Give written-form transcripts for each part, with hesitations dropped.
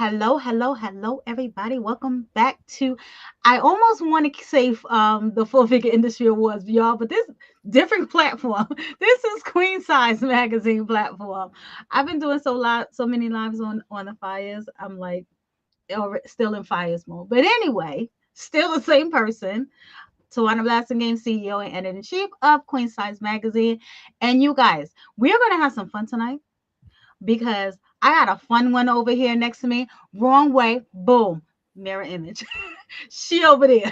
Hello, everybody. Welcome back to. I almost want to say the Full Figure Industry Awards, y'all, but this different platform. This is Queen Size Magazine platform. I've been doing so many lives on the fires. I'm like still in fires mode, but anyway, still the same person. Tawana Blasting Game CEO and editor in chief of Queen Size Magazine, and you guys, we are gonna have some fun tonight because I got a fun one over here next to me. Wrong way, boom, mirror image. She over there.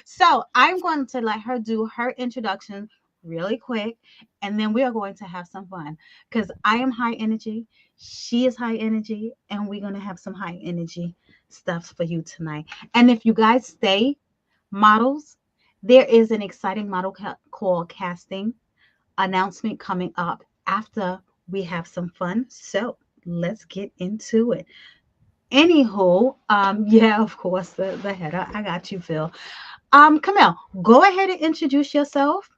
So I'm going to let her do her introduction really quick, and then we are going to have some fun because I am high energy. She is high energy, and we're going to have some high energy stuff for you tonight. And if you guys stay models, there is an exciting model call casting announcement coming up after we have some fun. So let's get into it. Anywho, yeah, of course, the header. I got you, Phil. Camille, go ahead and introduce yourself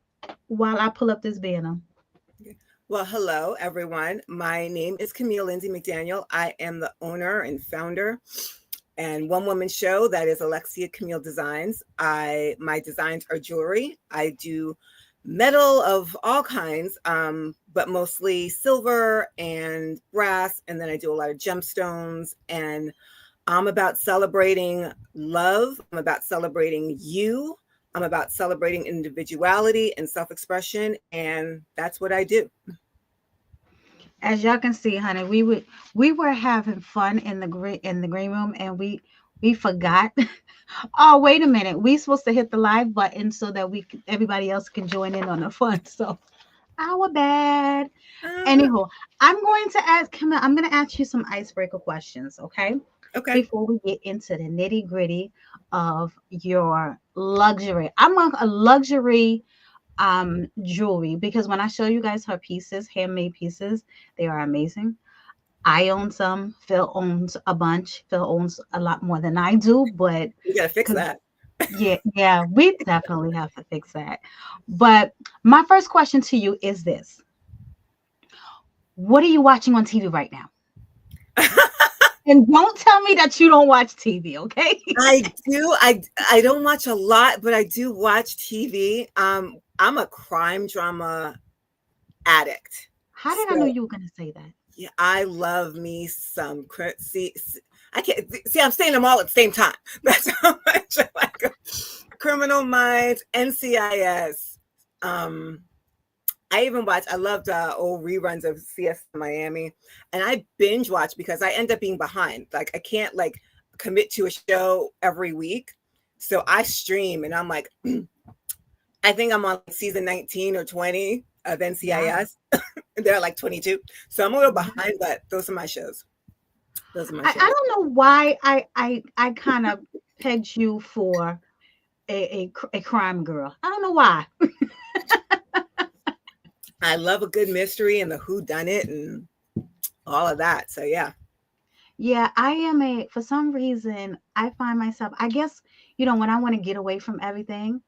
while I pull up this banner. Well, hello, everyone. My name is Camille Lindsay-McDaniel. I am the owner and founder and one-woman show that is Alexia Camille Designs. My designs are jewelry. I do metal of all kinds, but mostly silver and brass. And then I do a lot of gemstones. And I'm about celebrating love. I'm about celebrating you. I'm about celebrating individuality and self-expression. And that's what I do. As y'all can see, honey, we were having fun in the green room, and we forgot. Oh, wait a minute. We supposed to hit the live button so that everybody else can join in on the fun. So our bad. Anyhow, I'm going to ask you some icebreaker questions, okay? Okay. Before we get into the nitty gritty of your luxury. I'm a luxury jewelry because when I show you guys her pieces, handmade pieces, they are amazing. I own some. Phil owns a bunch. Phil owns a lot more than I do, but We got to fix that. yeah, we definitely have to fix that. But my first question to you is this: what are you watching on TV right now? And don't tell me that you don't watch TV, okay? I do. I don't watch a lot, but I do watch TV. I'm a crime drama addict. How did I know you were going to say that? Yeah, I love me some. I can't see. I'm saying them all at the same time. That's how much I like them. Criminal Minds, NCIS. I loved old reruns of CS Miami, and I binge watch because I end up being behind. Like I can't commit to a show every week, so I stream, and I'm like, I think I'm on season 19 or 20 of NCIS. Yeah. They're like 22, so I'm a little behind, but those are my shows. I don't know why I kind of pegged you for a crime girl. I don't know why. I love a good mystery and the whodunit and all of that. So yeah. Yeah, I am for some reason, I find myself, I guess, when I want to get away from everything,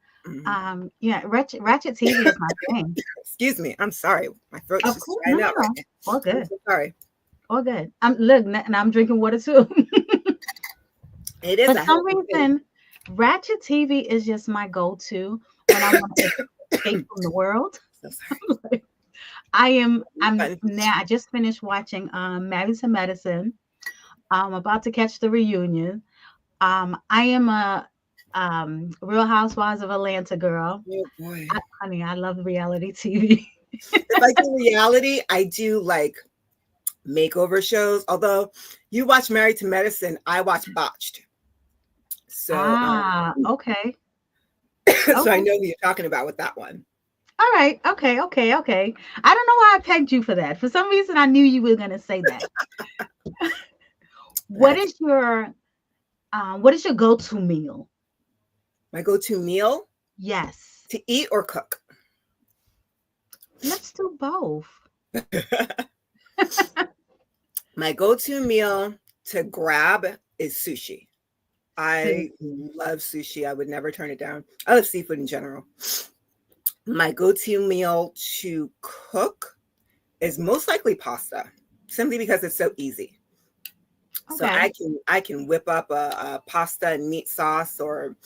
yeah, Ratchet TV is my thing. Excuse me. I'm sorry. My throat's just drying out right now. All good. I'm so sorry. All good. I'm drinking water too. It is. For some reason, Ratchet TV is just my go-to when I want to escape from the world. So sorry. I'm now. I just finished watching Married to Medicine. I'm about to catch the reunion. I am a Real Housewives of Atlanta girl. Oh boy, honey, I love reality TV. If I do reality, I do like makeover shows. Although you watch Married to Medicine, I watch Botched. So okay. So I know who you're talking about with that one. All right. Okay. I don't know why I pegged you for that. For some reason, I knew you were going to say that. What is your go-to meal? My go-to meal? Yes. To eat or cook? Let's do both. My go-to meal to grab is sushi. I love sushi. I would never turn it down. I love seafood in general. My go-to meal to cook is most likely pasta, simply because it's so easy. So Okay. I can whip up a pasta and meat sauce or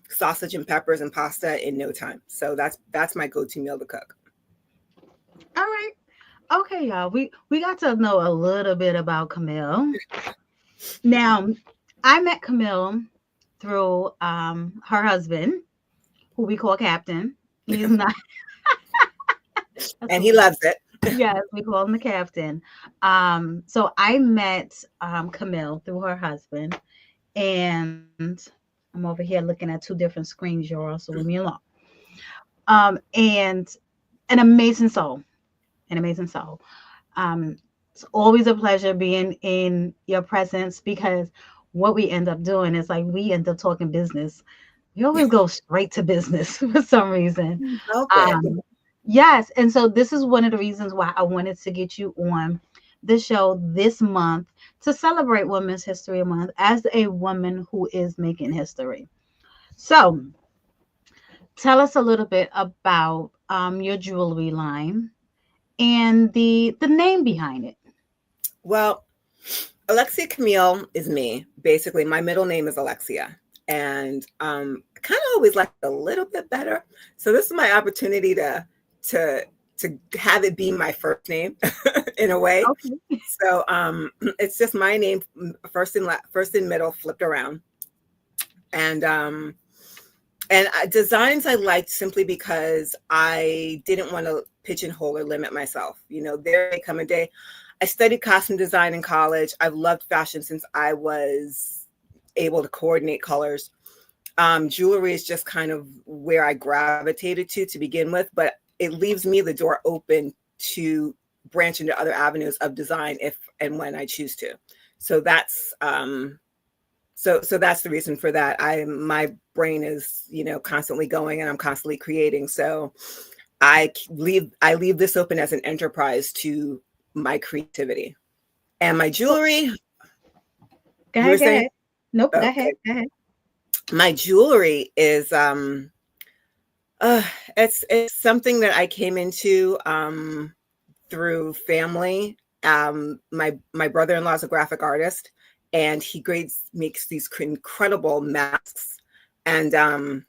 sausage and peppers and pasta in no time. So that's my go-to meal to cook. All right. Okay, y'all. We got to know a little bit about Camille. Now, I met Camille through her husband, who we call Captain. He's not. That's And what he we. loves it. Yes, we call him the Captain. So I met Camille through her husband, and I'm over here looking at two different screens, y'all. So leave me alone. And an amazing soul, an amazing soul. Um, it's always a pleasure being in your presence because what we end up doing is like we end up talking business. We always go straight to business for some reason. Help it. Um, yes, and so this is one of the reasons why I wanted to get you on the show this month to celebrate Women's History Month as a woman who is making history. So, tell us a little bit about your jewelry line and the name behind it. Well, Alexia Camille is me. Basically, my middle name is Alexia. And I kind of always like it a little bit better. So this is my opportunity to have it be my first name in a way. Okay. So it's just my name, first and middle, flipped around. And designs I liked simply because I didn't want to pigeonhole or limit myself. You know, there may come a day. I studied costume design in college. I've loved fashion since I was able to coordinate colors. Jewelry is just kind of where I gravitated to begin with, but it leaves me the door open to branch into other avenues of design if and when I choose to. So that's so that's the reason for that. My brain is, you know, constantly going and I'm constantly creating. So I leave this open as an enterprise to my creativity. And my jewelry, Go you were ahead, go saying? ahead. Nope, go Okay. ahead, go ahead. My jewelry is it's something that I came into through family. My brother-in-law is a graphic artist, and he makes these incredible masks. And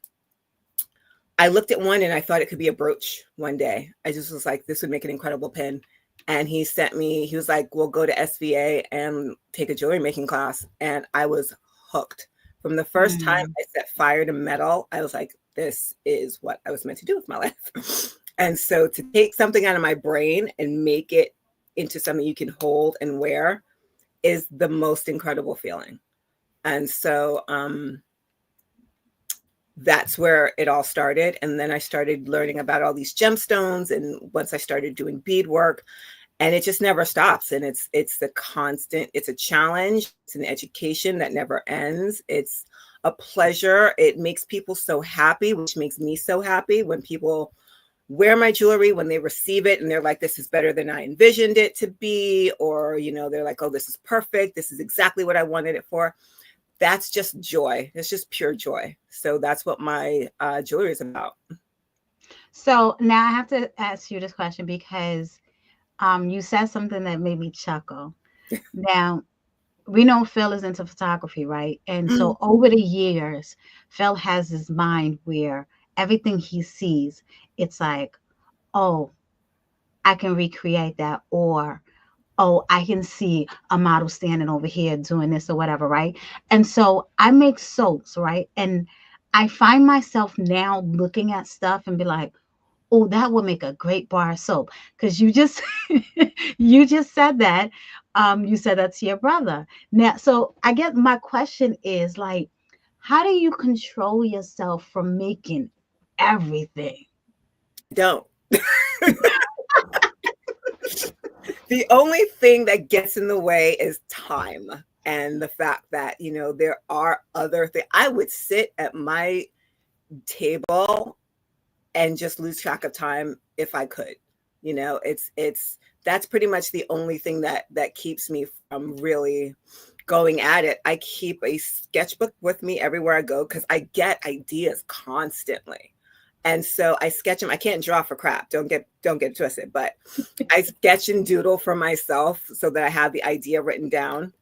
I looked at one and I thought it could be a brooch one day. I just was like, this would make an incredible pin. And he was like, we'll go to SVA and take a jewelry making class. And I was hooked. From the first time Mm. I set fire to metal, I was like, this is what I was meant to do with my life. And so to take something out of my brain and make it into something you can hold and wear is the most incredible feeling. And so that's where it all started. And then I started learning about all these gemstones. And once I started doing beadwork, and it just never stops. And it's the constant, it's a challenge. It's an education that never ends. It's a pleasure. It makes people so happy, which makes me so happy when people wear my jewelry, when they receive it and they're like, this is better than I envisioned it to be. Or, you know, they're like, oh, this is perfect. This is exactly what I wanted it for. That's just joy. It's just pure joy. So that's what my jewelry is about. So now I have to ask you this question because you said something that made me chuckle. Now, we know Phil is into photography, right? And so over the years, Phil has his mind where everything he sees, it's like, oh, I can recreate that, or oh, I can see a model standing over here doing this or whatever, right? And so I make soaps, right? And I find myself now looking at stuff and be like, oh, that would make a great bar of soap. Because you just you just said that. You said that to your brother. Now, so I guess my question is like, how do you control yourself from making everything? Don't. The only thing that gets in the way is time and the fact that, you know, there are other things. I would sit at my table and just lose track of time if I could. You know, that's pretty much the only thing that keeps me from really going at it. I keep a sketchbook with me everywhere I go because I get ideas constantly. And so I sketch them. I can't draw for crap. Don't get twisted, but I sketch and doodle for myself so that I have the idea written down.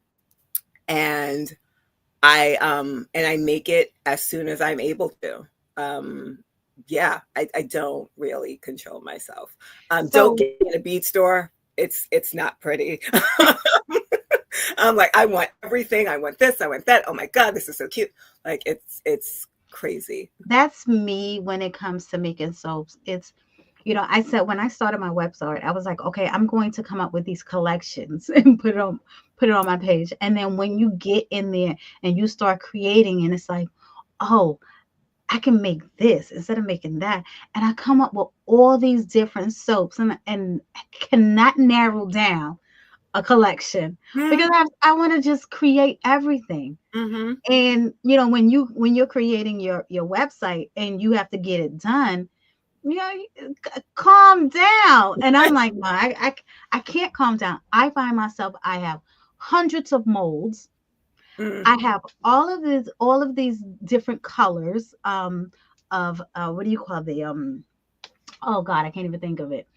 and I make it as soon as I'm able to. Yeah, I don't really control myself. Don't So get in a bead store. It's not pretty. I'm like, I want everything. I want this. I want that. Oh my God, this is so cute. Like it's crazy. that's me when it comes to making soaps. It's, I said when I started my website, I was like, okay, I'm going to come up with these collections and put it on my page. And then when you get in there and you start creating, and it's like, oh, I can make this instead of making that. And I come up with all these different soaps, and I cannot narrow down a collection because I want to just create everything. Mm-hmm. And when you're creating your website and you have to get it done, calm down. And I'm like, no, I can't calm down. I find myself, I have hundreds of molds. Mm. I have all of these different colors of what do you call the oh God, I can't even think of it.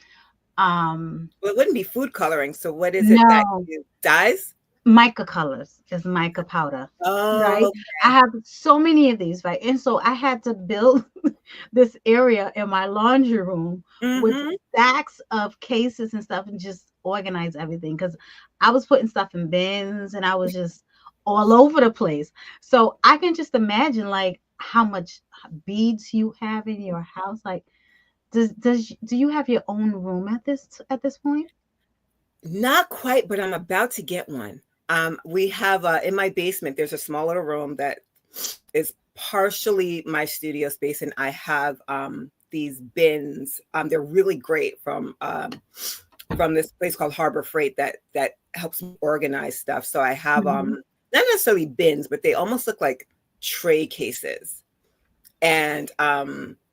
Well, it wouldn't be food coloring. So what is it that No, you dyes? mica colors is mica powder, right? Oh, I have so many of these, right? And so I had to build this area in my laundry room with mm-hmm. stacks of cases and stuff and just organize everything because I was putting stuff in bins and I was just all over the place. So I can just imagine like how much beads you have in your house. Like, do you have your own room at this point? Not quite, but I'm about to get one. We have in my basement, there's a small little room that is partially my studio space, and I have these bins. They're really great from this place called Harbor Freight that helps me organize stuff. So I have Mhm. not necessarily bins, but they almost look like tray cases, and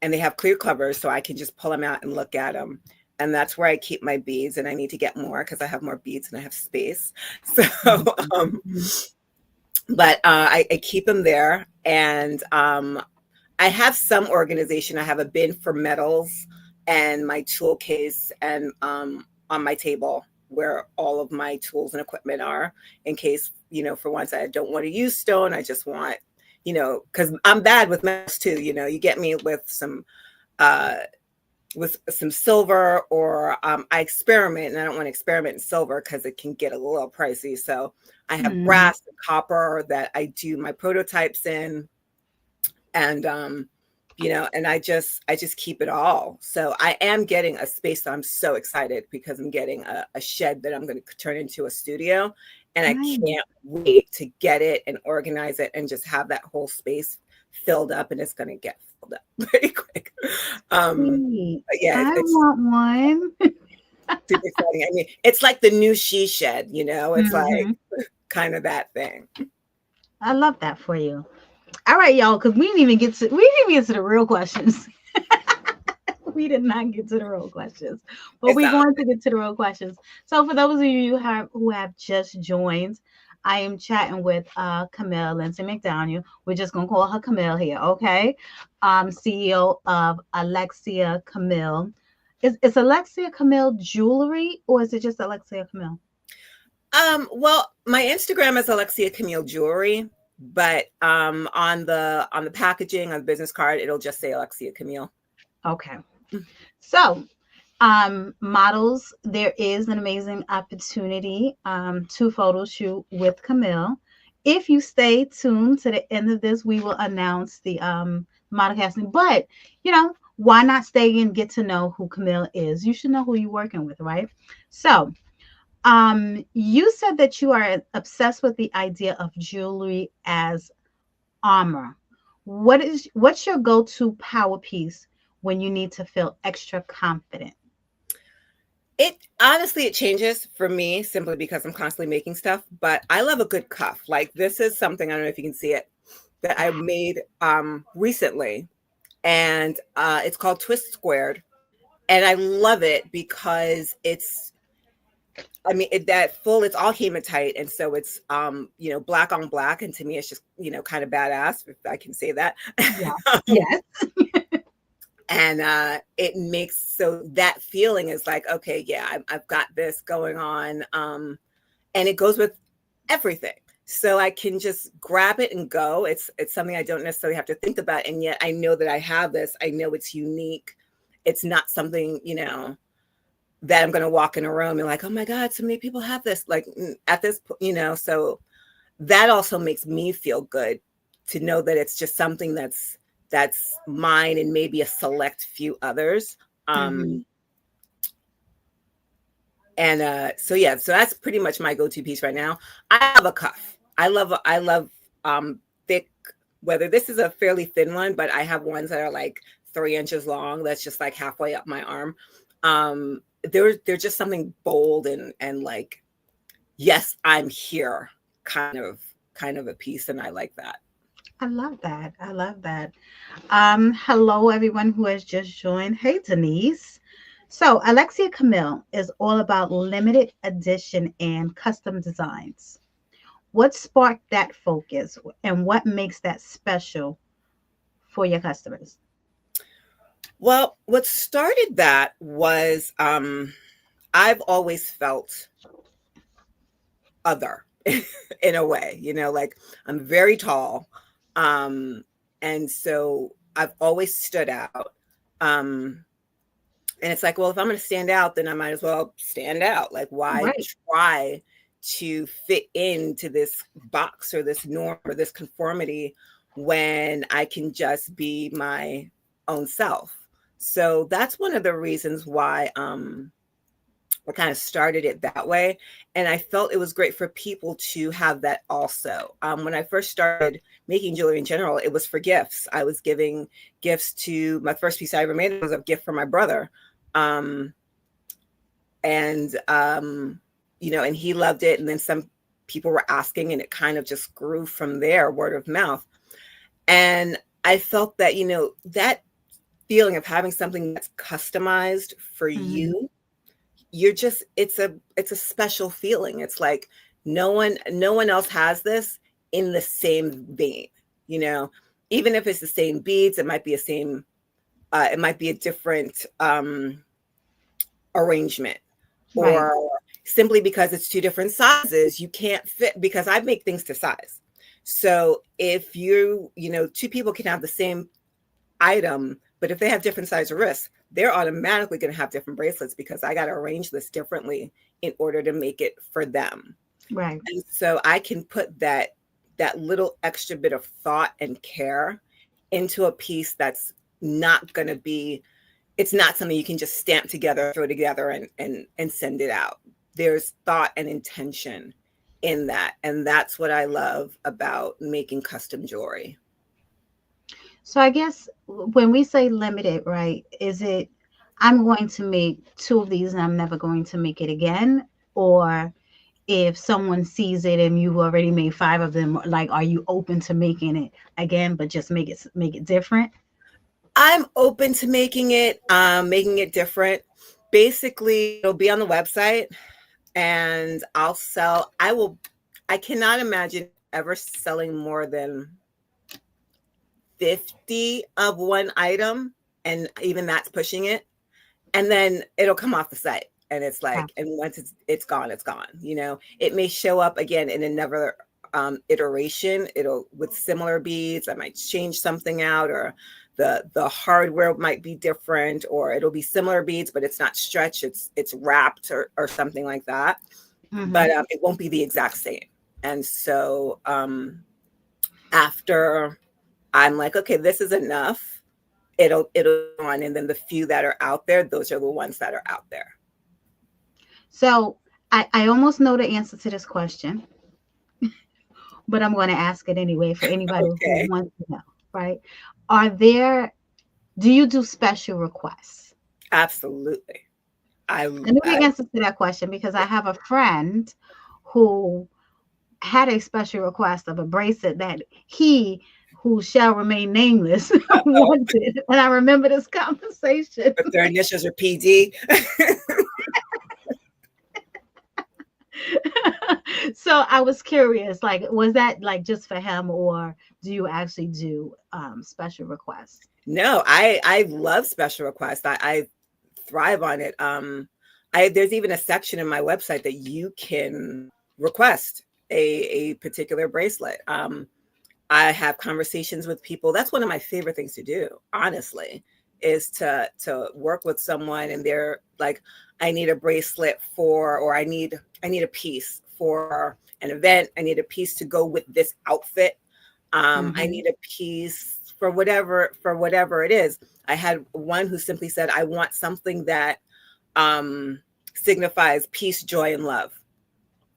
they have clear covers, so I can just pull them out and look at them. And that's where I keep my beads, and I need to get more because I have more beads and I have space. So, um, Mhm. but I keep them there, and I have some organization. I have a bin for metals and my tool case, and on my table where all of my tools and equipment are, in case for once I don't want to use stone. I just want because I'm bad with metals too. You get me uh, with some silver, or I experiment, and I don't want to experiment in silver because it can get a little pricey. So I have Mhm. brass and copper that I do my prototypes in, and and I just keep it all. So I am getting a space. So I'm so excited because I'm getting a shed that I'm going to turn into a studio, and I Nice. can't wait to get it and organize it and just have that whole space filled up, and it's going to get filled up pretty quick. Sweet. But yeah, I it's want one. super exciting. I mean, it's like the new she shed, it's like Mhm. kind of that thing. I love that for you. All right, y'all, because we didn't even get to the real questions. We did not get to the real questions, but It's we're going to get to the real questions. So, for those of you who have just joined, I am chatting with Camille Lindsay-McDaniel. We're just gonna call her Camille here, okay? CEO of Alexia Camille. Is Alexia Camille Jewelry, or is it just Alexia Camille? well, my Instagram is Alexia Camille Jewelry, but on the packaging on the business card, it'll just say Alexia Camille. Okay. So, models, there is an amazing opportunity to photo shoot with Camille. If you stay tuned to the end of this, we will announce the model casting. But why not stay and get to know who Camille is? You should know who you're working with, right? So, you said that you are obsessed with the idea of jewelry as armor. What's your go-to power piece when you need to feel extra confident? It honestly, it changes for me simply because I'm constantly making stuff, but I love a good cuff. Like this is something, I don't know if you can see it, that I made recently, and it's called Twist Squared, and I love it because it's all hematite, and so it's black on black, and to me it's just kind of badass, if I can say that. Yeah. Yes. And it makes so that feeling is like, okay, yeah, I've got this going on, and it goes with everything. so I can just grab it and go. It's something I don't necessarily have to think about, and yet I know that I have this. I know it's unique. It's not something, that I'm going to walk in a room and like, oh my God, so many people have this. Like at this, so that also makes me feel good to know that it's just something that's mine and maybe a select few others. Mm-hmm. And so yeah, so that's pretty much my go-to piece right now. I have a cuff. I love thick, whether this is a fairly thin one, but I have ones that are like 3 inches long. That's just like halfway up my arm. They're just something bold and like, yes, I'm here kind of a piece, and I like that. I love that. I love that. Hello, everyone who has just joined. Hey, Denise. So, Alexia Camille is all about limited edition and custom designs. What sparked that focus and what makes that special for your customers? Well, what started that was I've always felt other in a way, like I'm very tall. And so I've always stood out. And it's like, well, if I'm going to stand out, then I might as well stand out. Like, why Right. try to fit into this box or this norm or this conformity when I can just be my own self? So that's one of the reasons why I kind of started it that way. And I felt it was great for people to have that also. When I first started making jewelry in general, it was for gifts. I was giving gifts to my first piece I ever made was a gift for my brother. And he loved it. And then some people were asking, and it kind of just grew from there, word of mouth. And I felt that, that feeling of having something that's customized for Mhm. you, it's a special feeling. It's like no one else has this in the same vein, even if it's the same beads, it might be it might be a different arrangement, Right. or simply because it's two different sizes, you can't fit, because I make things to size. So if two people can have the same item, but if they have different size wrists, they're automatically going to have different bracelets because I got to arrange this differently in order to make it for them. Right. And so I can put that little extra bit of thought and care into a piece that's not going to be, it's not something you can just stamp together, throw together and send it out. There's thought and intention in that. And that's what I love about making custom jewelry. So I guess when we say limited, right, is it I'm going to make two of these and I'm never going to make it again? Or if someone sees it and you've already made five of them, like are you open to making it again, but just make it different? I'm open to making it different. Basically, it'll be on the website, and I cannot imagine ever selling more than 50 of one item, and even that's pushing it. And then it'll come off the site, and it's Yeah. like, and once it's gone, it's gone. It may show up again in another iteration. It'll, with similar beads, I might change something out, or the hardware might be different, or it'll be similar beads, but it's not stretched, it's wrapped, or something like that. But Hmm. it won't be the exact same. And so after I'm like, okay, this is enough, it'll go on. And then the few that are out there, those are the ones that are out there. So I almost know the answer to this question, but I'm going to ask it anyway for anybody who Okay. wants to know, right? Are there, do you do special requests? Absolutely. I know I the answer to that question because I have a friend who had a special request of a bracelet that he, who shall remain nameless, wanted. And I remember this conversation. if their initials are PD. So I was curious, like, was that like just for him, or do you actually do special requests? No, I love special requests. I thrive on it. There's even a section in my website that you can request a particular bracelet. I have conversations with people. That's one of my favorite things to do, honestly, is to work with someone and they're like, I need a bracelet for, or I need a piece for an event. I need a piece to go with this outfit. I Mm-hmm. need a piece for whatever it is. I had one who simply said, I want something that signifies peace, joy, and love.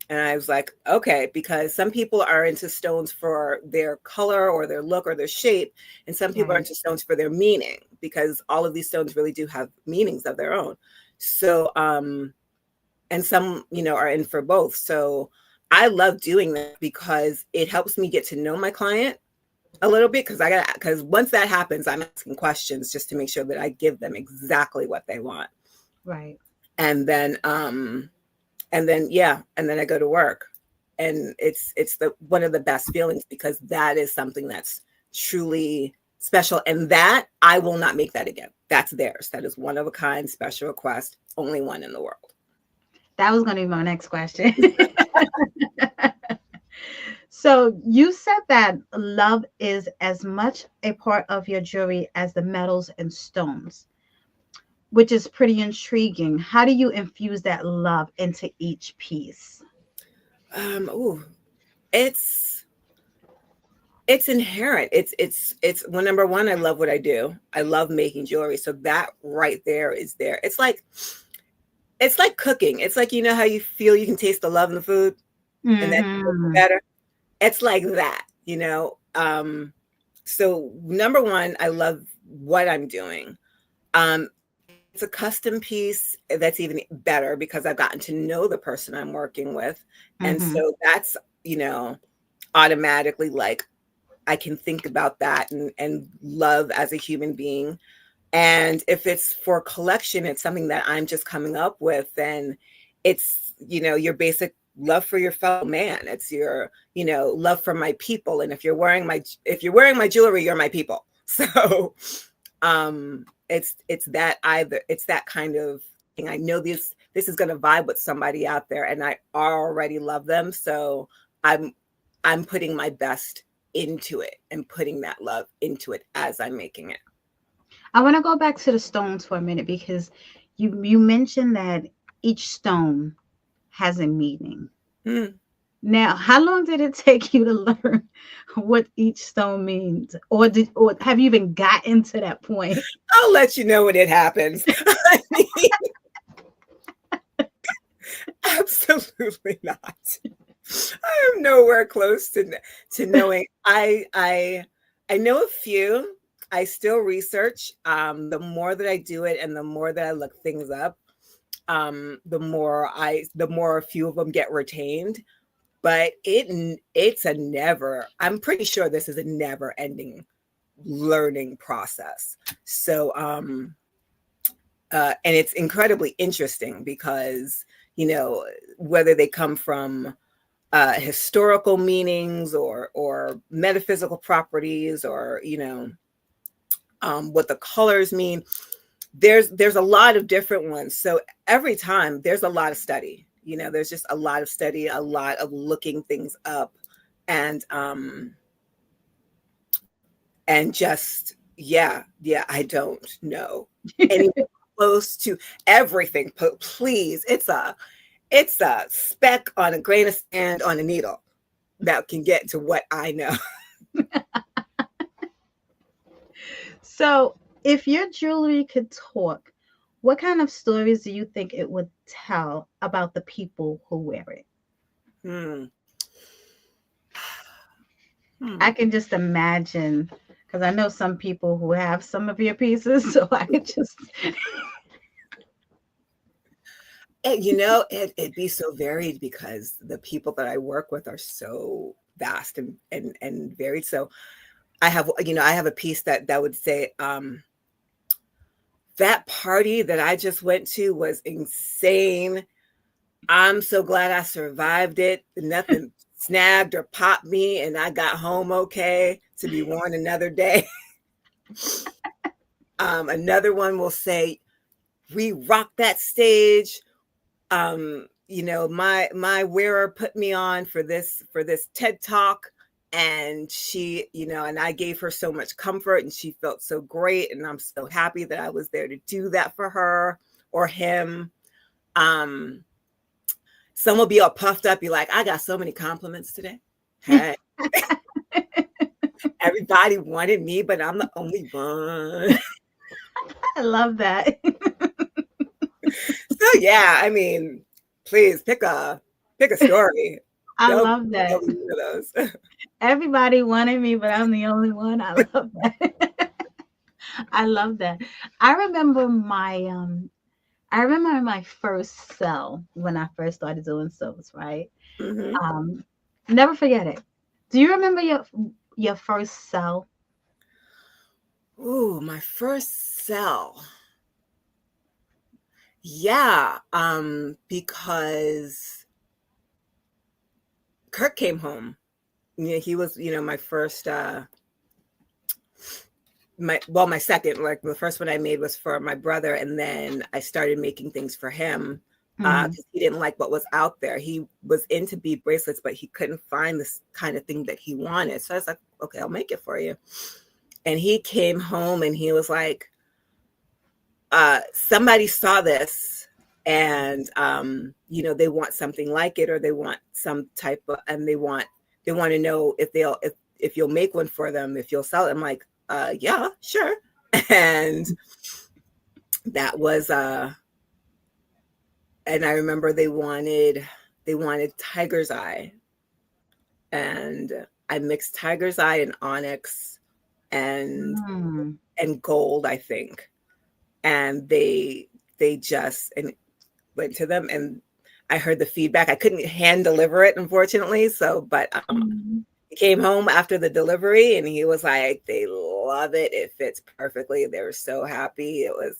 And I was like, okay, because some people are into stones for their color or their look or their shape, and some people are Right. into stones for their meaning, because all of these stones really do have meanings of their own. So, and some, are in for both. So I love doing that because it helps me get to know my client a little bit, because once that happens, I'm asking questions just to make sure that I give them exactly what they want. Right. And then, and then I go to work, and it's the one of the best feelings, because that is something that's truly special, and that I will not make that again. That's theirs. That is one of a kind, special request, only one in the world. That was going to be my next question. So you said that love is as much a part of your jewelry as the metals and stones, which is pretty intriguing. How do you infuse that love into each piece? Oh, it's it's inherent. It's well, number one, I love what I do. I love making jewelry. So that right there is there. It's like cooking. It's like, how you feel you can taste the love in the food and that makes it Mm-hmm. better. It's like that. So number one, I love what I'm doing. It's a custom piece that's even better because I've gotten to know the person I'm working with. And Mm-hmm. so that's, automatically like I can think about that and love as a human being. And if it's for collection, it's something that I'm just coming up with, then it's, your basic love for your fellow man. It's your, love for my people. And if you're wearing my jewelry, you're my people. So it's that kind of thing. I know this is gonna vibe with somebody out there, and I already love them. So I'm I'm putting my best into it and putting that love into it as I'm making it. I want to go back to the stones for a minute because you mentioned that each stone has a meaning. Hmm. Now, how long did it take you to learn what each stone means, or have you even gotten to that point? I'll let you know when it happens. I mean, absolutely not. I'm nowhere close to knowing. I know a few. I still research. The more that I do it, and the more that I look things up, the more a few of them get retained. But it's a never. I'm pretty sure this is a never ending learning process. So and it's incredibly interesting because whether they come from historical meanings or metaphysical properties, or what the colors mean. There's a lot of different ones. So every time there's a lot of study. There's just a lot of study, a lot of looking things up, and just yeah, I don't know anywhere close to everything. Please, it's a speck on a grain of sand on a needle that can get to what I know. So, if your jewelry could talk, what kind of stories do you think it would tell about the people who wear it? Hmm. I Hmm. can just imagine because I know some people who have some of your pieces, so I could just. It'd be so varied because the people that I work with are so vast and varied. So I have a piece that would say, that party that I just went to was insane. I'm so glad I survived it. Nothing snagged or popped me, and I got home okay to be worn another day. Another one will say, we rocked that stage. my wearer put me on for this TED talk, and she, and I gave her so much comfort, and she felt so great, and I'm so happy that I was there to do that for her or him. Some will be all puffed up, be like, I got so many compliments today. Hey. Everybody wanted me, but I'm the only one. I love that. So yeah, I mean, please pick a story. I Don't love that. be one of those. Everybody wanted me, but I'm the only one. I love that. I love that. I remember my first sell when I first started doing sews, right? Mm-hmm. Never forget it. Do you remember your first sell? Ooh, my first sell. Yeah, because Kirk came home. Yeah, he was, my first my second, like the first one I made was for my brother, and then I started making things for him because he didn't like what was out there. He was into bead bracelets, but he couldn't find this kind of thing that he wanted. So I was like, okay, I'll make it for you. And he came home and he was like, somebody saw this and they want something like it, or they want some type of, and they want to know if you'll make one for them, if you'll sell it. I'm like, yeah, sure. And that was and I remember they wanted tiger's eye, and I mixed tiger's eye and onyx and gold, I think. And they just went to them, and I heard the feedback. I couldn't hand deliver it, unfortunately. So, but he came home after the delivery and he was like, they love it. It fits perfectly. They were so happy. It was,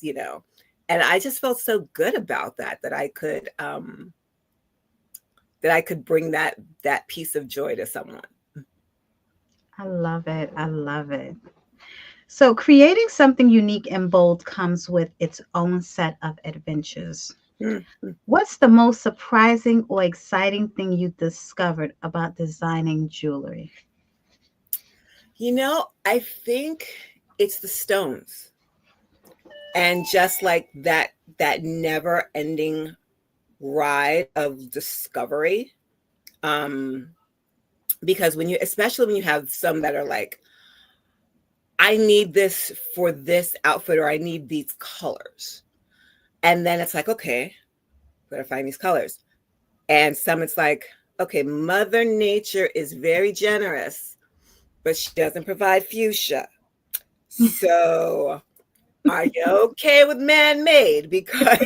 and I just felt so good about that I could bring that piece of joy to someone. I love it. I love it. So creating something unique and bold comes with its own set of adventures. Mm-hmm. What's the most surprising or exciting thing you discovered about designing jewelry? I think it's the stones, and just like that never ending ride of discovery. Because especially when you have some that are like, I need this for this outfit, or I need these colors. And then it's like, okay, gotta find these colors. And some it's like, okay, Mother Nature is very generous, but she doesn't provide fuchsia. So are you okay with man-made? Because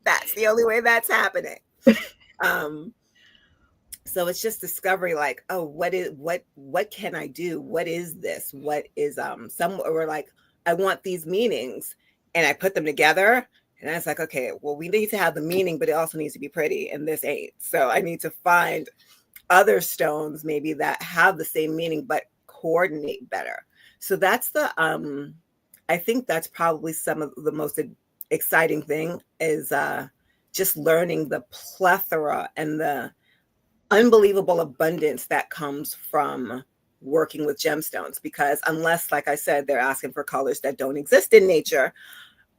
that's the only way that's happening. So it's just discovery, like, oh, what can I do? What is this? What is some were like, I want these meanings, and I put them together, and I was like, okay, well, we need to have the meaning, but it also needs to be pretty, and this ain't. So I need to find other stones maybe that have the same meaning but coordinate better. So that's I think that's probably some of the most exciting thing is just learning the plethora and the unbelievable abundance that comes from working with gemstones. Because unless, like I said, they're asking for colors that don't exist in nature,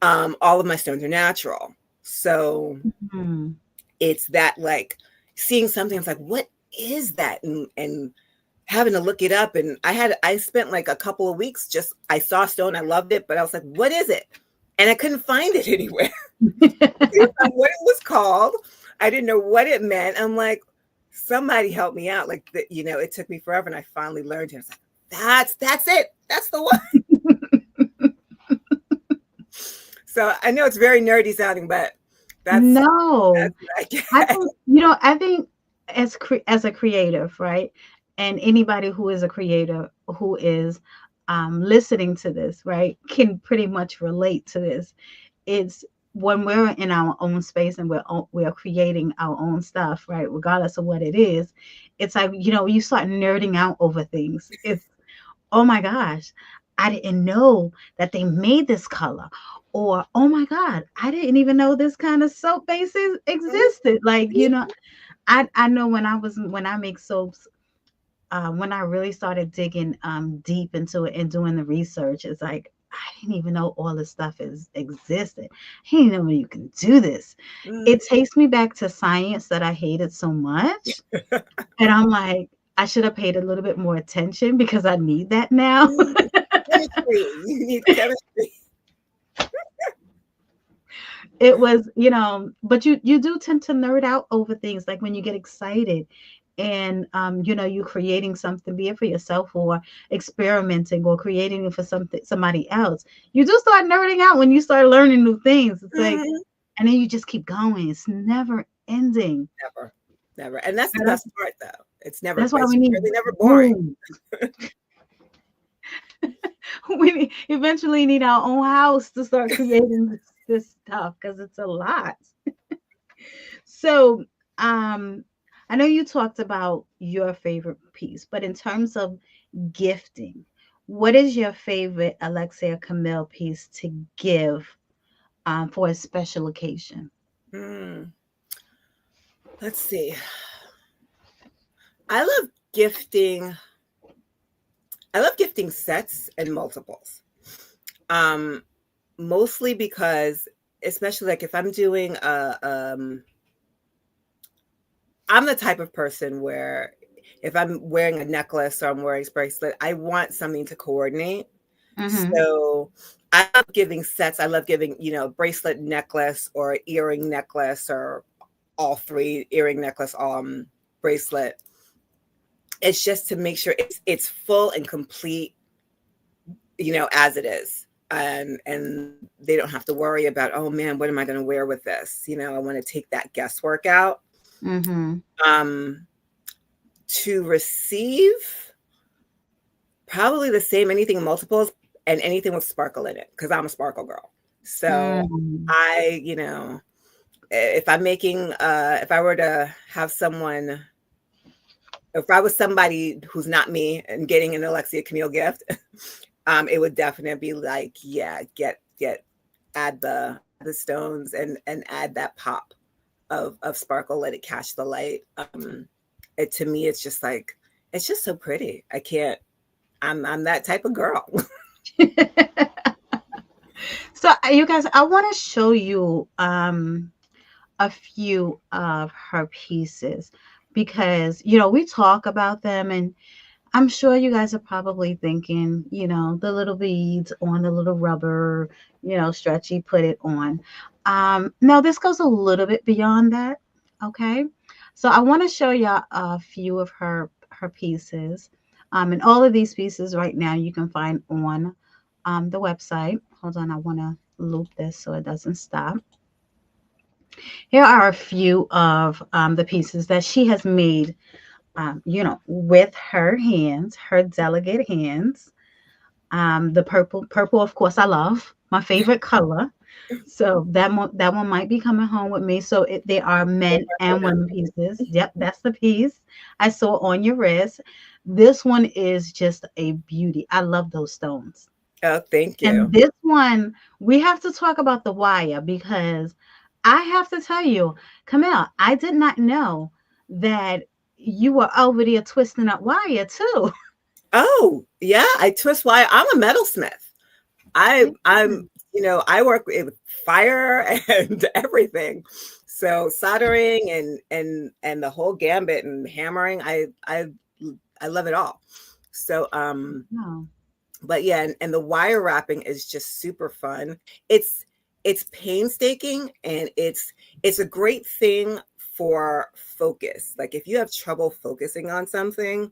all of my stones are natural. So it's that, like, seeing something, it's like, what is that? And having to look it up. And I spent like a couple of weeks I saw a stone, I loved it, but I was like, what is it? And I couldn't find it anywhere. I didn't know what it was called. I didn't know what it meant. I'm like, somebody help me out. Like, it took me forever, and I finally learned it. I was like, that's it. That's the one. So I know it's very nerdy sounding, but that's I think as a creative, right? And anybody who is a creator who is listening to this, right, can pretty much relate to this. It's when we're in our own space and we're creating our own stuff, right, regardless of what it is. It's like, you start nerding out over things. It's, oh my gosh, I didn't know that they made this color, Or, oh my God, I didn't even know this kind of soap bases existed. Like, I know when I make soaps, when I really started digging deep into it and doing the research, it's like I didn't even know all this stuff is existed. I didn't know you can do this. It takes me back to science that I hated so much. And I'm like, I should have paid a little bit more attention because I need that now. Chemistry. You need chemistry. It was, but you do tend to nerd out over things like when you get excited and you creating something, be it for yourself or experimenting or creating it for somebody else. You do start nerding out when you start learning new things. It's like, and then you just keep going. It's never ending. Never, never. And that's the best part, though. It's never. That's why It's we need really never boring. We eventually need our own house to start creating this stuff because it's a lot. So, I know you talked about your favorite piece, but in terms of gifting, what is your favorite Alexia Camille piece to give for a special occasion? Let's see. I love gifting. I love gifting sets and multiples. Mostly because, especially like if I'm doing I'm the type of person where if I'm wearing a necklace or I'm wearing a bracelet, I want something to coordinate. So I love giving sets. I love giving, bracelet, necklace, or earring necklace, or all three, earring, necklace, bracelet. It's just to make sure it's full and complete, as it is. And they don't have to worry about, oh man, what am I going to wear with this? I want to take that guesswork out. To receive, probably the same, anything multiples and anything with sparkle in it, because I'm a sparkle girl. So I, if I'm making, if I were to have someone, if I was somebody who's not me and getting an Alexia Camille gift, it would definitely be like, yeah, add the stones and add that pop of sparkle, let it catch the light. To me, it's just like, it's just so pretty. I'm that type of girl. So you guys, I want to show you a few of her pieces because we talk about them, and I'm sure you guys are probably thinking, the little beads on the little rubber, stretchy, put it on. No, this goes a little bit beyond that. Okay. So I want to show y'all a few of her pieces. And all of these pieces right now you can find on the website. Hold on, I want to loop this so it doesn't stop. Here are a few of the pieces that she has made, with her hands, her delicate hands. The purple, of course, I love, my favorite color. So that one might be coming home with me. So they are men and women pieces. Yep, that's the piece I saw on your wrist. This one is just a beauty. I love those stones. Oh, thank you. And this one, we have to talk about the wire because I have to tell you, Camille, I did not know that you were over there twisting up wire too. Oh, yeah, I twist wire. I'm a metalsmith. I'm I work with fire and everything. So soldering and the whole gambit and hammering, I love it all. So but yeah, and the wire wrapping is just super fun. It's painstaking, and it's a great thing for focus. Like if you have trouble focusing on something,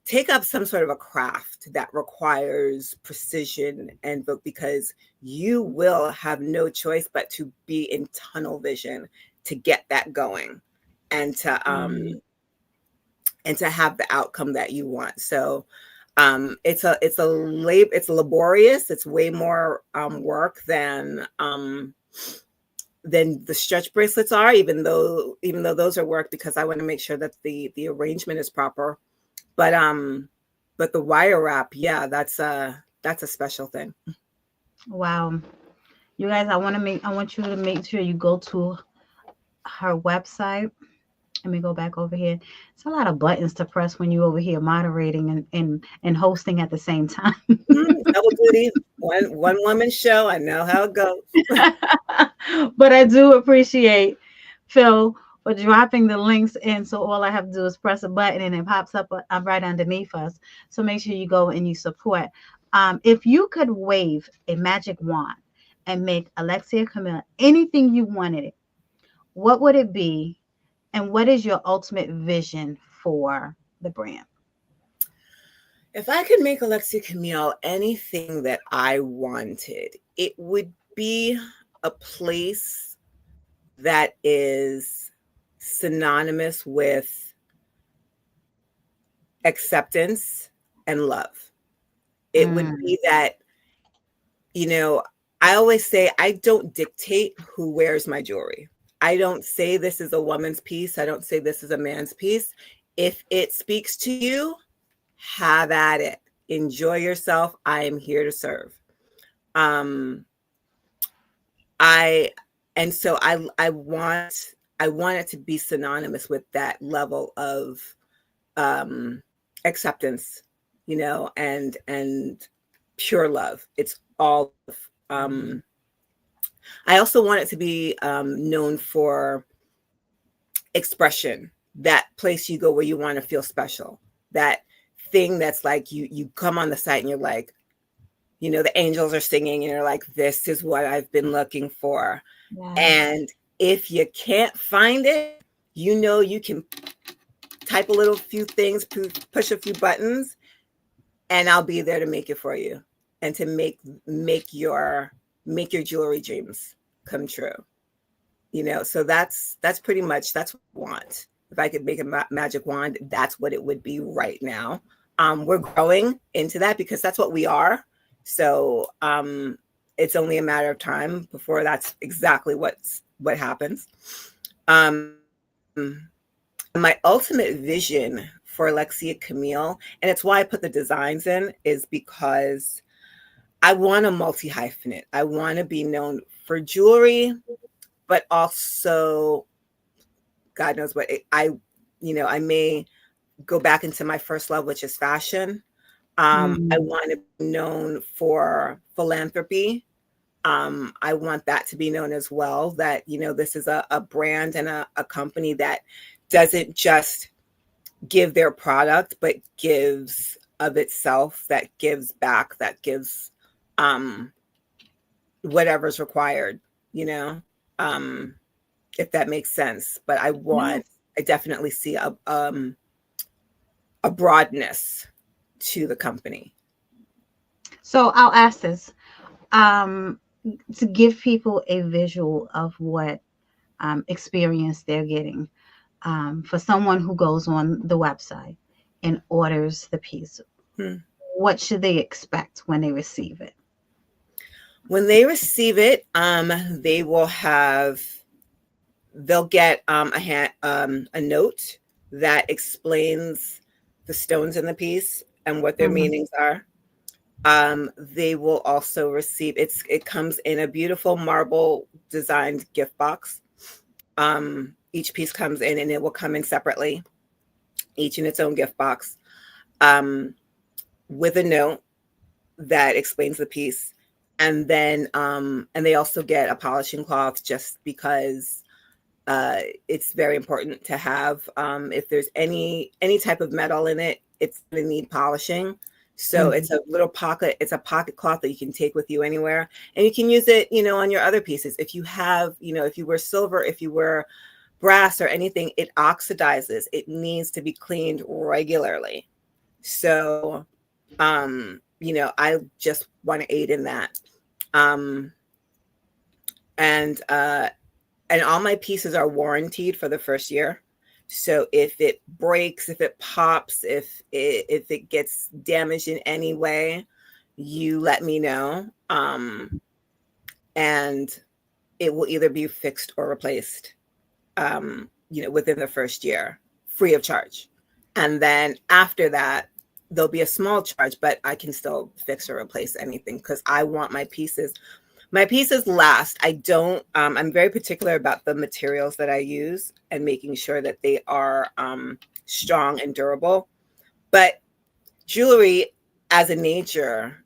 take up some sort of a craft that requires precision because you will have no choice but to be in tunnel vision to get that going and to have the outcome that you want. So it's laborious. It's way more work than the stretch bracelets are, even though those are work because I want to make sure that the arrangement is proper. But the wire wrap, yeah, that's a special thing. Wow. You guys, I want you to make sure you go to her website. Let me go back over here. It's a lot of buttons to press when you over here moderating and hosting at the same time. Double duty, one woman show. I know how it goes. But I do appreciate Phil for dropping the links in. So all I have to do is press a button and it pops up right underneath us. So make sure you go and you support. If you could wave a magic wand and make Alexia Camille anything you wanted it, what would it be? And what is your ultimate vision for the brand? If I could make Alexia Camille anything that I wanted, it would be a place that is synonymous with acceptance and love. It would be that, I always say I don't dictate who wears my jewelry. I don't say this is a woman's piece. I don't say this is a man's piece. If it speaks to you, have at it. Enjoy yourself. I am here to serve. I want it to be synonymous with that level of acceptance, and pure love. It's all. I also want it to be known for expression. That place you go where you want to feel special. That thing that's like you come on the site and you're like, the angels are singing and you're like, this is what I've been looking for. Yeah. And if you can't find it, you can type a few things, push a few buttons, and I'll be there to make it for you and to make your jewelry dreams come true. So that's pretty much, that's what I want. If I could make a magic wand, that's what it would be right now. We're growing into that because that's what we are. So it's only a matter of time before that's exactly what happens. My ultimate vision for Alexia Camille, and it's why I put the designs in, is because I want a multi-hyphenate. I want to be known for jewelry, but also, God knows what, I may go back into my first love, which is fashion. I want to be known for philanthropy. I want that to be known as well, that, this is a brand and a company that doesn't just give their product, but gives of itself, that gives back, that gives whatever's required, if that makes sense. But I definitely see a broadness to the company. So I'll ask this to give people a visual of what experience they're getting. For someone who goes on the website and orders the piece, what should they expect when they receive it? When they receive it, they'll get a note that explains the stones in the piece and what their meanings are. They will also receive, it comes in a beautiful marble designed gift box. Each piece comes in and it will come in separately, each in its own gift box, with a note that explains the piece. And then, and they also get a polishing cloth, just because it's very important to have. If there's any type of metal in it, it's going to need polishing. So it's a little pocket. It's a pocket cloth that you can take with you anywhere, and you can use it, on your other pieces. If you have, if you wear silver, if you wear brass or anything, it oxidizes. It needs to be cleaned regularly. So, I just want to aid in that. And all my pieces are warranted for the first year. So if it breaks, if it pops, if it gets damaged in any way, you let me know. And it will either be fixed or replaced, within the first year, free of charge. And then after that, there'll be a small charge, but I can still fix or replace anything because I want my pieces My pieces last. I don't, I'm very particular about the materials that I use and making sure that they are strong and durable. But jewelry as a nature,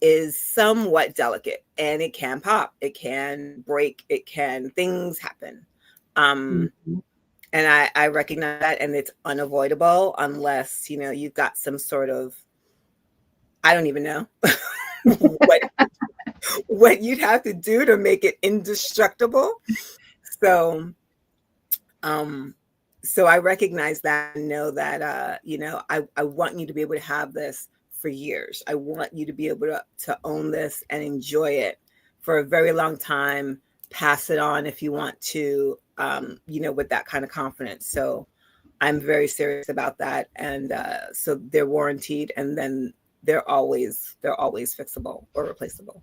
is somewhat delicate, and it can pop, it can break, things happen. Mhm. And I recognize that, and it's unavoidable unless, you've got some sort of, I don't even know what what you'd have to do to make it indestructible. So, um, so I recognize that and know that, I want you to be able to have this for years. I want you to be able to own this and enjoy it for a very long time, pass it on if you want to, with that kind of confidence. So I'm very serious about that. And so they're warranted, and then they're always fixable or replaceable.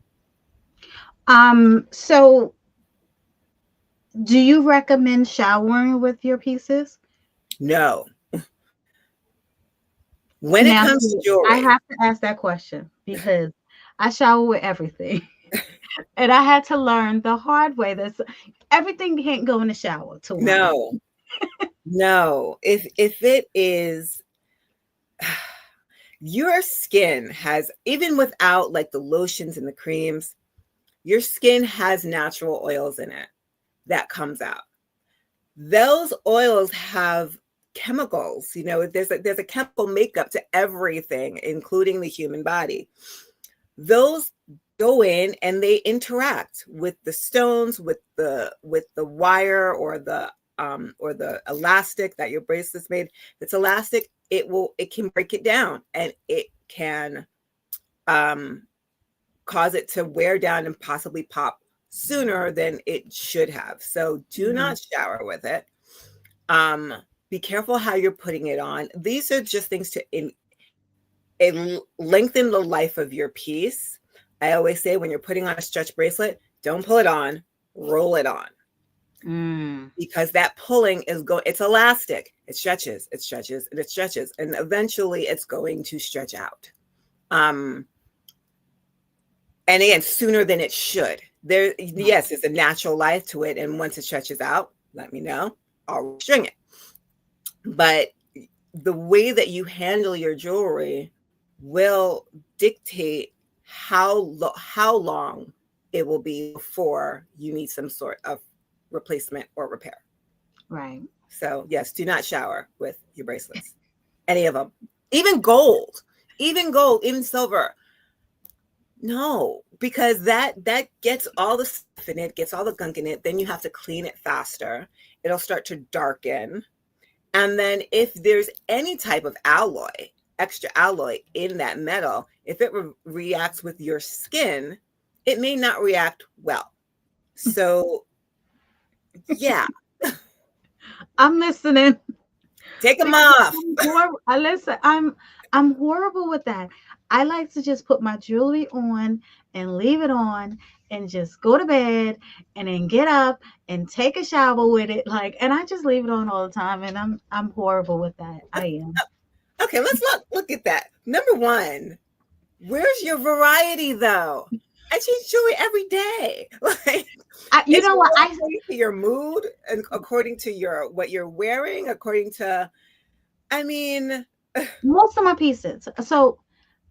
So do you recommend showering with your pieces? No. When it Now, comes to see, I jewelry, have to ask that question because I shower with everything. And I had to learn the hard way that everything can't go in the shower, Tawana. no, no. If it is, your skin has, even without like the lotions and the creams, your skin has natural oils in it that comes out. Those oils have chemicals. There's a chemical makeup to everything, including the human body. Those go in and they interact with the stones, with the wire, or the elastic that your bracelet's made. If it's elastic, it can break it down, and it can cause it to wear down and possibly pop sooner than it should have. So do Mhm. not shower with it. Be careful how you're putting it on. These are just things to lengthen the life of your piece. I always say, when you're putting on a stretch bracelet, don't pull it on, roll it on, Mm. because that pulling it's elastic. It stretches, and it stretches, and eventually it's going to stretch out. Um, and again, sooner than it should. Yes, there's a natural life to it, and once it stretches out, let me know. I'll string it. But the way that you handle your jewelry will dictate how long it will be before you need some sort of replacement or repair. Right. So yes, do not shower with your bracelets, any of them, even gold, even silver. No, because that gets all the stuff in it, gets all the gunk in it. Then you have to clean it faster. It'll start to darken. And then if there's any type of extra alloy in that metal, if it reacts with your skin, it may not react well. So yeah, I'm listening. take them Because off. I'm horrible. I listen, I'm horrible with that. I like to just put my jewelry on and leave it on and just go to bed and then get up and take a shower with it. Like, and I just leave it on all the time, and I'm horrible with that. I am. Okay, let's look at that. Number one, where's your variety though? I change jewelry every day. Like, You it's know what? more according to your mood and according to what you're wearing, according to, I mean, Most of my pieces. So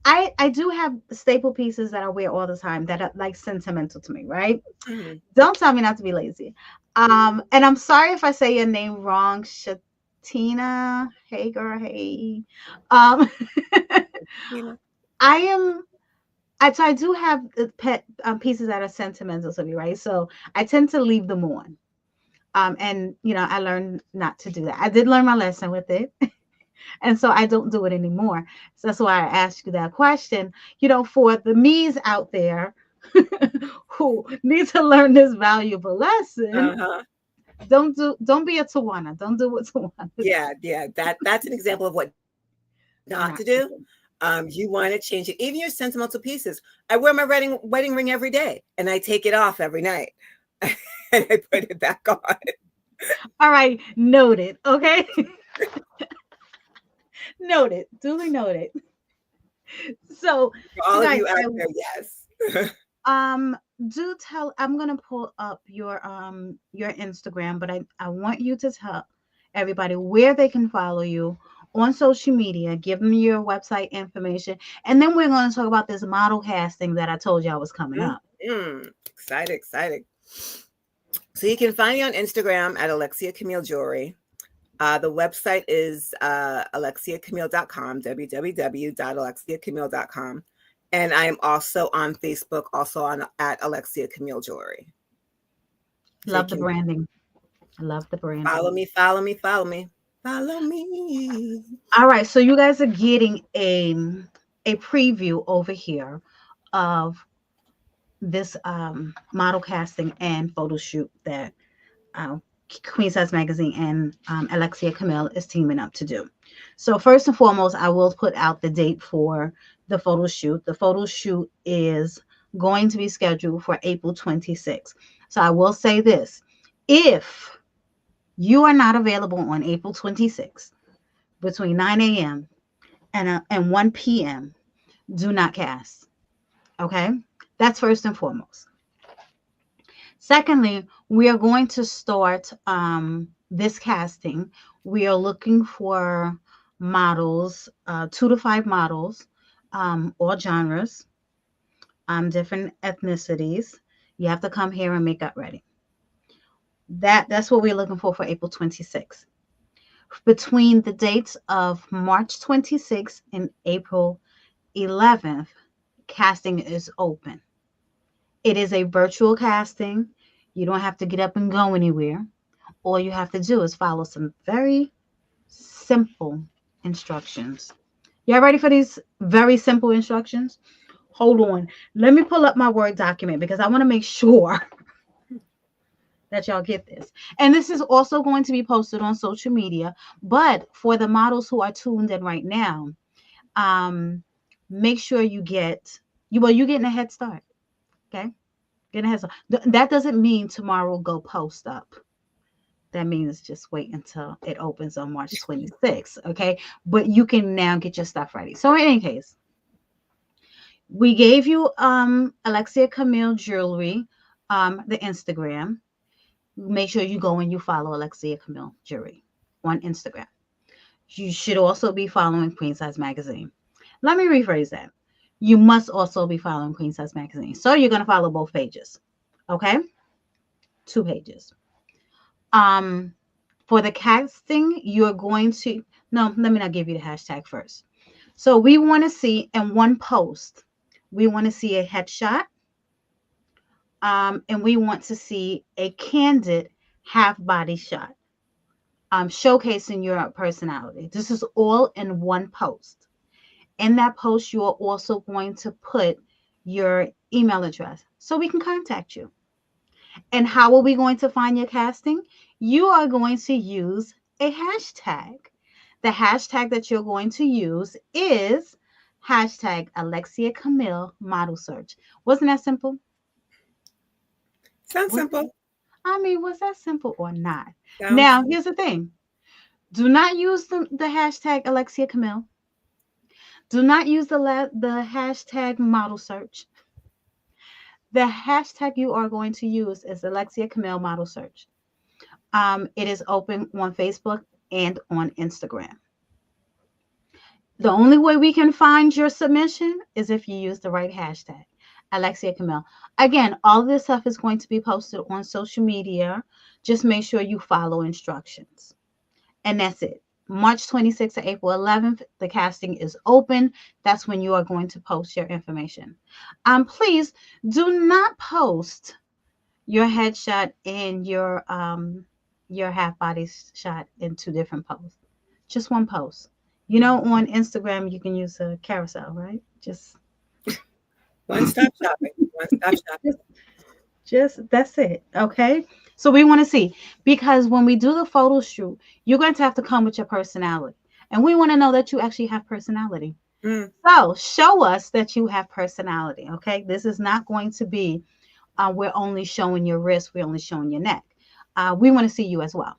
I do have staple pieces that I wear all the time that are like sentimental to me, right? mhm. Don't tell me not to be lazy. And I'm sorry if I say your name wrong, Shatina. Hey girl, hey. Um You know, I am I do have pet pieces that are sentimental to me, right? So I tend to leave them on. And I learned not to do that. I did learn my lesson with it. And so I don't do it anymore. So that's why I asked you that question. For the me's out there who need to learn this valuable lesson, uh-huh. don't be a Tawana. Don't do what Tawana did Yeah. That's an example of what not not to to do. do. You want to change it. Even your sentimental pieces. I wear my wedding ring every day, and I take it off every night, and I put it back on. All right, noted. Okay, noted. Duly noted. So, For all of guys, you out there, yes. um, do tell. I'm gonna pull up your Instagram, but I want you to tell everybody where they can follow you on social media. Give them your website information, and then we're going to talk about this model casting that I told y'all was coming up. Excited, excited. So you can find me on Instagram at Alexia Camille Jewelry. The website is alexiacamille.com, www.alexiacamille.com. And I am also on Facebook, also at Alexia Camille Jewelry. Love the branding. I love the branding. Follow me, follow me, follow me, follow me. All right, so you guys are getting a preview over here of this model casting and photo shoot that Queen Size Magazine and Alexia Camille is teaming up to do. So first and foremost, I will put out the date for the photo shoot. The photo shoot is going to be scheduled for April 26th. So I will say this. If you are not available on April 26th between 9 a.m. and 1 p.m., do not cast. Okay? That's first and foremost. Secondly, we are going to start this casting. We are looking for models, 2 to 5 models, all genres, different ethnicities. You have to come here and make up ready. That's what we're looking for April 26th. Between the dates of March 26th and April 11th, casting is open. It is a virtual casting. You don't have to get up and go anywhere. All you have to do is follow some very simple instructions. Y'all ready for these very simple instructions? Hold on. Let me pull up my Word document because I want to make sure that y'all get this. And this is also going to be posted on social media. But for the models who are tuned in right now, make sure you're getting a head start. Okay? Getting a head start. That doesn't mean tomorrow go post up. That means just wait until it opens on March 26th. Okay? But you can now get your stuff ready. So in any case, we gave you Alexia Camille Jewelry, the Instagram. Make sure you go and you follow Alexia Camille Jewelry on Instagram. You should also be following Queen Size Magazine. Let me rephrase that. You must also be following Queen Size Magazine. So you're going to follow both pages. Okay? 2 pages. For the casting, you're going to... No, let me not give you the hashtag first. So we want to see in one post, we want to see a headshot. And we want to see a candid half body shot, showcasing your personality. This is all in one post. In that post, you are also going to put your email address so we can contact you. And how are we going to find your casting? You are going to use a hashtag. The hashtag that you're going to use is hashtag Alexia Camille Model Search. Wasn't that simple? Sounds simple. I mean, was that simple or not? Now, here's the thing. Do not use the hashtag Alexia Camille. Do not use the hashtag model search. The hashtag you are going to use is Alexia Camille Model Search. It is open on Facebook and on Instagram. The only way we can find your submission is if you use the right hashtag. Alexia Camille. Again, all this stuff is going to be posted on social media. Just make sure you follow instructions. And that's it. March 26th to April 11th, the casting is open. That's when you are going to post your information. Please do not post your headshot and your half body shot in 2 different posts. Just one post. You know, on Instagram, you can use a carousel, right? Just one-stop shopping. One-stop shopping. Just that's it. Okay. So we want to see, because when we do the photo shoot, you're going to have to come with your personality. And we want to know that you actually have personality. So show us that you have personality. Okay. This is not going to be, we're only showing your wrist. We're only showing your neck. We want to see you as well.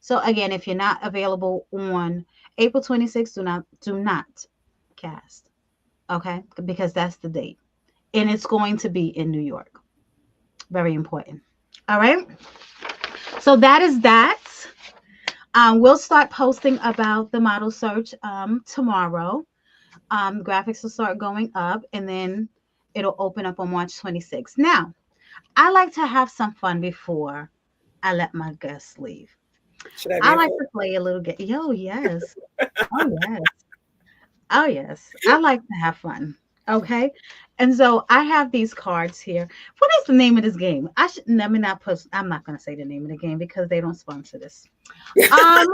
So again, if you're not available on April 26th, do not cast. Okay. Because that's the date. and it's going to be in New York. Very important. All right. So that is that. We'll start posting about the model search tomorrow. Graphics will start going up, and then it'll open up on March 26th. Now, I like to have some fun before I let my guests leave. Should I be I in like for to play a little game. Yo, yes. Oh, yes. Oh, yes. I like to have fun. Okay. And so I have these cards here. What is the name of this game? I should let me not post. I'm not going to say the name of the game because they don't sponsor this. Um,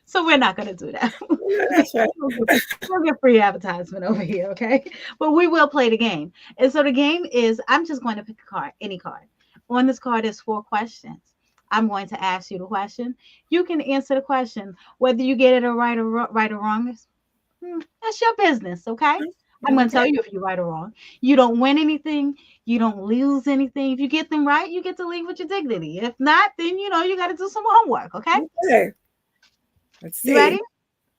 so we're not going to do that. That's right. We'll get free advertisement over here, okay? But we will play the game. And so the game is I'm just going to pick a card, any card. On this card is 4 questions. I'm going to ask you the question. You can answer the question. Whether you get it or right or wrong, that's your business, okay? I'm going to tell you if you're right or wrong. You don't win anything. You don't lose anything. If you get them right, you get to leave with your dignity. If not, then you got to do some homework, okay? Okay. Let's see. You ready?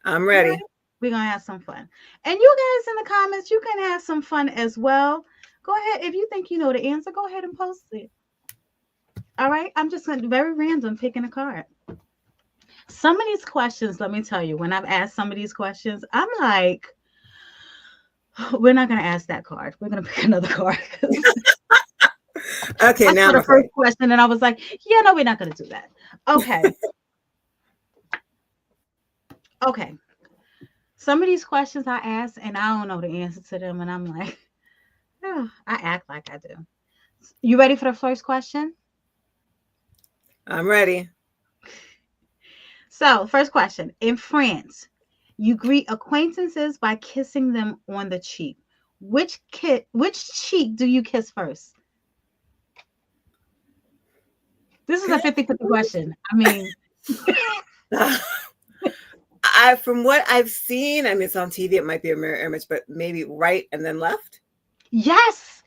I'm ready. We're going to have some fun. And you guys in the comments, you can have some fun as well. Go ahead. If you think you know the answer, go ahead and post it. All right. I'm just going to very random picking a card. Some of these questions, let me tell you, when I've asked some of these questions, I'm like, we're not going to ask that card. We're going to pick another card. Okay. Now the first question, and I was like, yeah, no, we're not going to do that. Okay. Okay. Some of these questions I ask, and I don't know the answer to them, and I'm like, oh, I act like I do. You ready for the first question? I'm ready. So, first question. In France, you greet acquaintances by kissing them on the cheek. Which cheek do you kiss first? This is a 50-50 question. I mean, from what I've seen, I mean, it's on TV. It might be a mirror image, but maybe right and then left. Yes,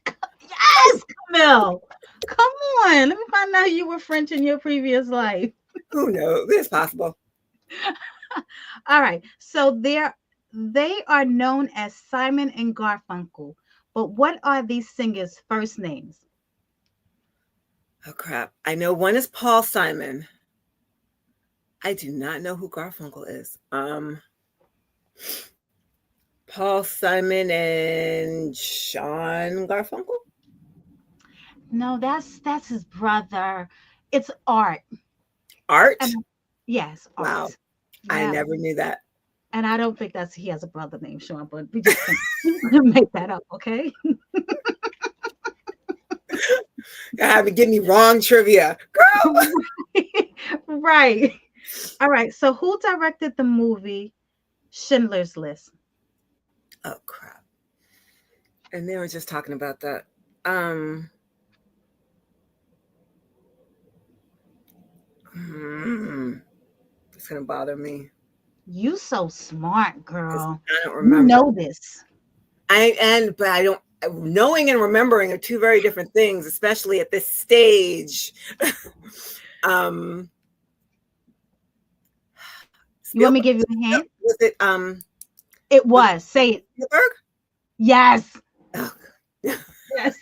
Camille. Come on. Let me find out you were French in your previous life. Who knows? It's possible. All right. So they are known as Simon and Garfunkel. But what are these singers' first names? Oh, crap. I know one is Paul Simon. I do not know who Garfunkel is. Paul Simon and Sean Garfunkel? No, that's his brother. It's Art. Art? Yes, Art. Wow. Yeah. I never knew that. And I don't think he has a brother named Sean, but we just can make that up, okay? Give me wrong trivia. Girl. Right. All right. So who directed the movie Schindler's List? Oh, crap. And they were just talking about that. It's going to bother me. You so smart, girl. I don't remember. You know this. But I don't. Knowing and remembering are two very different things, especially at this stage. You want me to give you a hint? Was it It was. Say it. Spielberg? Yes. Oh. Yes.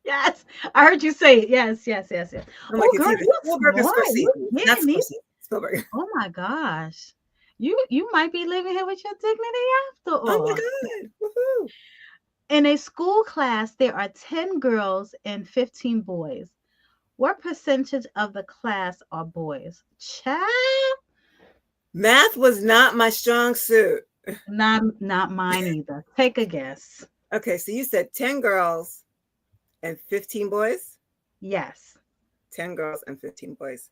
Yes. I heard you say it. Yes. Oh, girl, Spielberg and Scorsese. That's Spielberg. Oh my gosh. You might be living here with your dignity after all. Oh my God. Woohoo. In a school class, there are 10 girls and 15 boys. What percentage of the class are boys? Child? Math was not my strong suit. Not mine either. Take a guess. Okay, so you said 10 girls and 15 boys? Yes. 10 girls and 15 boys.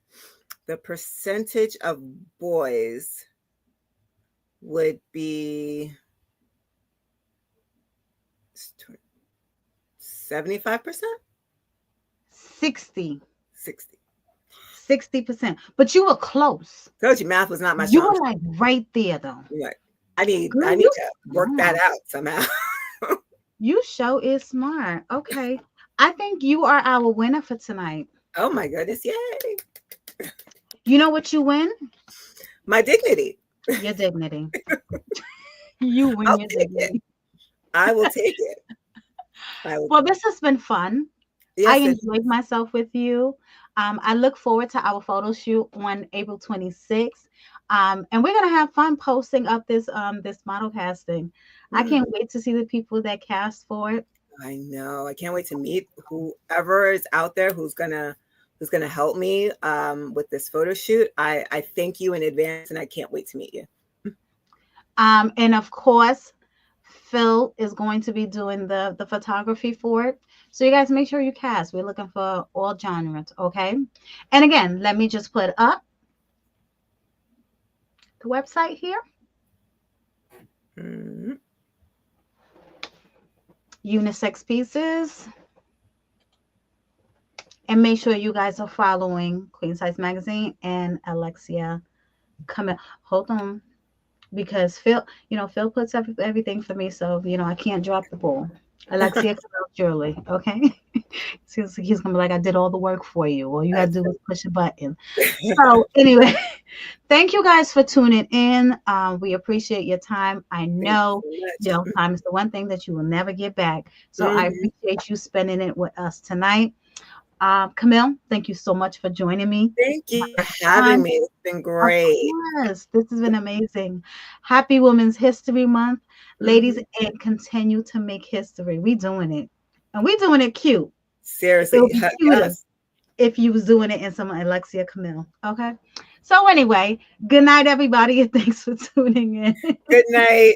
The percentage of boys would be 75%? 60. 60. 60%. But you were close. Told you math was not my You strong were like right there though. Right. I need Girl, to work that out somehow. You show is smart. Okay. I think you are our winner for tonight. Oh my goodness. Yay. You know what you win? My dignity. Your dignity. You win I'll your take it. dignity. I will take it. Well, this has been fun. I Yes, it enjoyed myself with you. I look forward to our photo shoot on April 26th. And we're gonna have fun posting up this model casting. I mm, can't wait to see the people that cast for it. I know. I can't wait to meet whoever is out there who's gonna help me with this photo shoot. I thank you in advance, and I can't wait to meet you. And of course, Phil is going to be doing the photography for it. So you guys make sure you cast. We're looking for all genres, okay? And again, let me just put up the website here. Mm. Unisex pieces. And make sure you guys are following Queen Size Magazine and Alexia Camille. Hold on. Because Phil puts up everything for me. So, I can't drop the ball. Alexia Camille Jewelry, okay? He's going to be like, I did all the work for you. All you got to do is push a button. So, anyway, thank you guys for tuning in. We appreciate your time. I know time is the one thing that you will never get back. So, I appreciate you spending it with us tonight. Camille, thank you so much for joining me. Thank you for having me. It's been great. Yes, this has been amazing. Happy Women's History Month. Ladies, and continue to make history. We doing it. And we doing it cute. Seriously. It would be cuter if you was doing it in some Alexia Camille. Okay. So anyway, good night, everybody, and thanks for tuning in. Good night.